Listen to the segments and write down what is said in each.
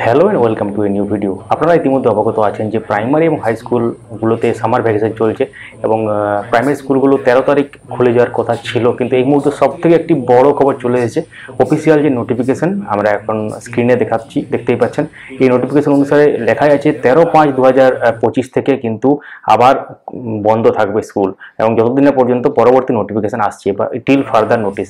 Hello and welcome to a new video. আপনারা ইতিমধ্যে অবগত আছেন যে প্রাইমারি এবং হাই স্কুলগুলোতে সামার ভ্যাকেশন চলছে এবং প্রাইমারি স্কুলগুলো 13 তারিখ খুলে যাওয়ার কথা ছিল, কিন্তু এই মুহূর্তে সবথেকে একটি বড় খবর চলে এসেছে। অফিসিয়াল যে নোটিফিকেশন আমরা এখন স্ক্রিনে দেখতেই পাচ্ছেন, এই নোটিফিকেশন অনুসারে লেখাই আছে 13/5/2025 থেকে কিন্তু আবার বন্ধ থাকবে স্কুল, এবং যতদিনের পর্যন্ত পরবর্তী নোটিফিকেশন আসছে বা till further notice.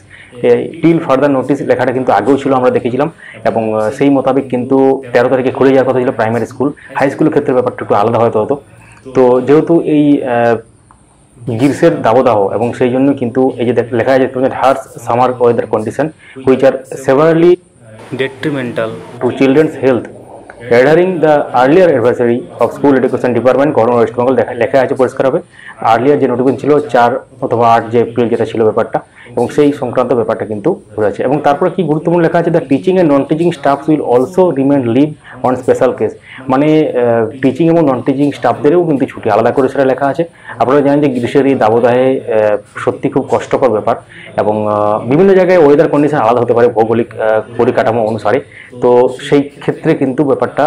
Till further notice লেখাটা কিন্তু আগেও ছিল, আমরা দেখেছিলাম, এবং সেই মোতাবেক কিন্তু 13 তারিখে খুলে যাওয়ার কথা ছিল প্রাইমারি স্কুল। হাই স্কুলের ক্ষেত্রে ব্যাপারটা একটু আলাদা হয়তো হতো। তো যেহেতু এই গ্রীষ্মের দাবদাহ, এবং সেই জন্য কিন্তু এই যে লেখা আছে harsh summer weather condition which are severely detrimental to children's health, adhering the earlier advisory of School Education Department, government West Bengal. লেখা আছে পরিষ্কারভাবে। আর্লিয়ার যে নোটিফিকেশন ছিল 4 অথবা 8 যে এপ্রিল যেটা ছিল ব্যাপারটা, এবং সেই সংক্রান্ত ব্যাপারটা কিন্তু হয়েছে। এবং তারপরে কি গুরুত্বপূর্ণ লেখা আছে, the teaching and non teaching staff will also remain leave on special case. মানে টিচিং এবং নন টিচিং স্টাফদেরও কিন্তু ছুটি আলাদা করে সেটা লেখা আছে। আপনারা জানেন যে গ্রীষ্মের এই দাবদাহে সত্যি খুব কষ্টকর ব্যাপার, এবং বিভিন্ন জায়গায় ওয়েদার কন্ডিশন আলাদা হতে পারে ভৌগোলিক পরিকাঠামো অনুসারে। তো সেই ক্ষেত্রে কিন্তু ব্যাপারটা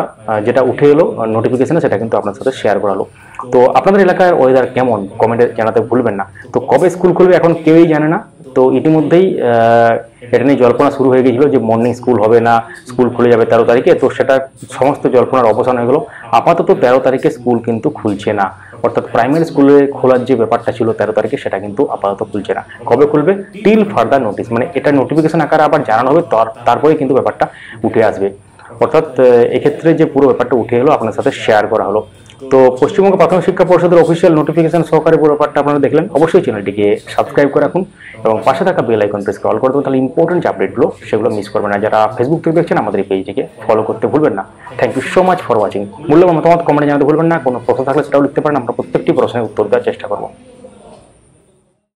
যেটা উঠে এলো নোটিফিকেশনে, সেটা কিন্তু আপনার সাথে শেয়ার করা হলো। তো আপনাদের এলাকার ওয়েদার কেমন কমেন্টে জানাতে ভুলবেন না। তো কবে স্কুল খুলবে এখন কেউই জানে না। তো ইতিমধ্যেই এটা নিয়ে জল্পনা শুরু হয়ে গিয়েছিল যে মর্নিং স্কুল হবে না, স্কুল খুলে যাবে 13 তারিখে। তো সেটা সমস্ত জল্পনার অবসান হয়ে গেল। আপাতত 13 তারিখে স্কুল কিন্তু খুলছে না, অর্থাৎ প্রাইমারি স্কুলে খোলার যে ব্যাপারটা ছিল 13 তারিখে, সেটা কিন্তু আপাতত খুলছে না। কবে খুলবে টিল ফার্দার নোটিস, মানে এটা নোটিফিকেশন আকারে আবার জানানো হবে, তারপরে কিন্তু ব্যাপারটা উঠে আসবে। অর্থাৎ এক্ষেত্রে যে পুরো ব্যাপারটা উঠে এলো আপনার সাথে শেয়ার করা হলো। তো পশ্চিমবঙ্গ প্রাথমিক শিক্ষা পরিষদের অফিসিয়াল নোটিফিকেশন সহকারে পুরো ব্যাপারটা আপনারা দেখলেন। অবশ্যই চ্যানেলটিকে সাবস্ক্রাইব করে রাখুন এবং পাশে থাকা বেল আইকন প্রেস করে অল করে দেবেন, তাহলে ইম্পর্টেন্ট যে আপডেটগুলো সেগুলো মিস করবেন না। যারা ফেসবুক থেকে দেখছেন আমাদের এই পেজটিকে ফলো করতে ভুলবেন না। Thank you so much for watching. মূল্যবান মতামত কমেন্টে জানাতে ভুলবেন না। কোনো প্রশ্ন থাকলে সেটাও লিখতে পারেন, আমরা প্রত্যেকটি প্রশ্নের উত্তর দেওয়ার চেষ্টা করবো।